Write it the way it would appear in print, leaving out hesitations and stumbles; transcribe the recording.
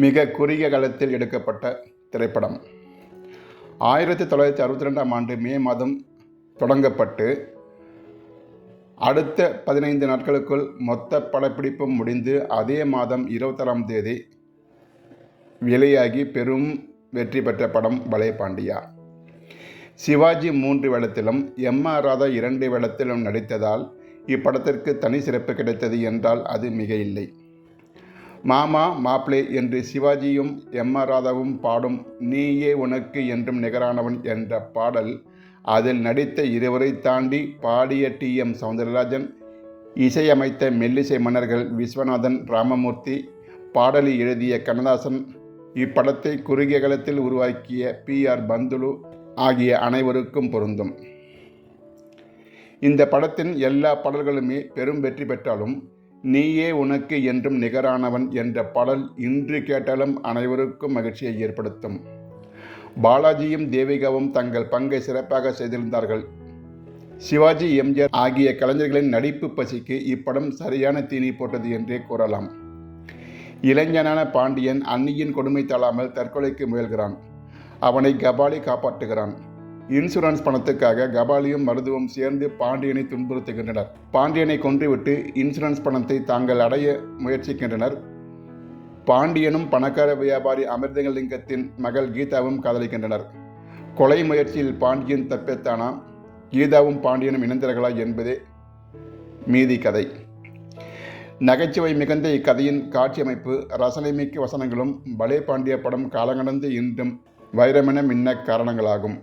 மிக குறுகிய காலத்தில் எடுக்கப்பட்ட திரைப்படம். 1962ஆம் ஆண்டு மே மாதம் தொடங்கப்பட்டு அடுத்த 15 நாட்களுக்குள் மொத்த படப்பிடிப்பும் முடிந்து அதே மாதம் 26ஆம் தேதி வெளியாகி பெரும் வெற்றி பெற்ற படம் பலே பாண்டியா. சிவாஜி 3 வேடத்திலும் எம்.ஆர். ராதா 2 வேடத்திலும் நடித்ததால் இப்படத்திற்கு தனி சிறப்பு கிடைத்தது என்றால் அது மிக இல்லை. மாமா மாப்ளே என்று சிவாஜியும் எம்.ஆர். ராதாவும் பாடும் நீயே உனக்கு என்றும் நிகரானவன் என்ற பாடல், அதில் நடித்த இருவரை தாண்டி பாடிய டி.எம். சௌந்தரராஜன், இசையமைத்த மெல்லிசை மன்னர்கள் விஸ்வநாதன், ராமமூர்த்தி, பாடலை எழுதிய கண்ணதாசன், இப்படத்தை குறுகிய காலத்தில் உருவாக்கிய பி.ஆர். பந்துலு ஆகிய அனைவருக்கும் பொருந்தும். இந்த படத்தின் எல்லா பாடல்களுமே பெரும் வெற்றி பெற்றாலும் நீயே உனக்கு என்றும் நிகரானவன் என்ற பாடல் இன்று கேட்டாலும் அனைவருக்கும் மகிழ்ச்சியை ஏற்படுத்தும். பாலாஜியும் தேவிகாவும் தங்கள் பங்கை சிறப்பாக செய்திருந்தார்கள். சிவாஜி, எம்.ஜி.ஆர். ஆகிய கலைஞர்களின் நடிப்பு பசிக்கு இப்படம் சரியான தீனி போட்டது என்றே கூறலாம். இளைஞனான பாண்டியன் அன்னியின் கொடுமை தாழாமல் தற்கொலைக்கு முயல்கிறான். அவனை கபாலி காப்பாற்றுகிறான். இன்சூரன்ஸ் பணத்துக்காக கபாலியும் மருதுவும் சேர்ந்து பாண்டியனை துன்புறுத்துகின்றனர். பாண்டியனை கொன்றுவிட்டு இன்சூரன்ஸ் பணத்தை தாங்கள் அடைய முயற்சிக்கின்றனர். பாண்டியனும் பணக்கார வியாபாரி அமிர்தலிங்கத்தின் மகள் கீதாவும் காதலிக்கின்றனர். கொலை முயற்சியில் பாண்டியன் தப்பித்தானா, கீதாவும் பாண்டியனும் இணைந்தார்களா என்பதே மீதி கதை. நகைச்சுவை மிகுந்த இக்கதையின் காட்சி அமைப்பு, ரசனைமிக்க வசனங்களும் பலே பாண்டியா படம் காலங்கடந்து இன்றும் வைரமென மின்ன காரணங்களாகும்.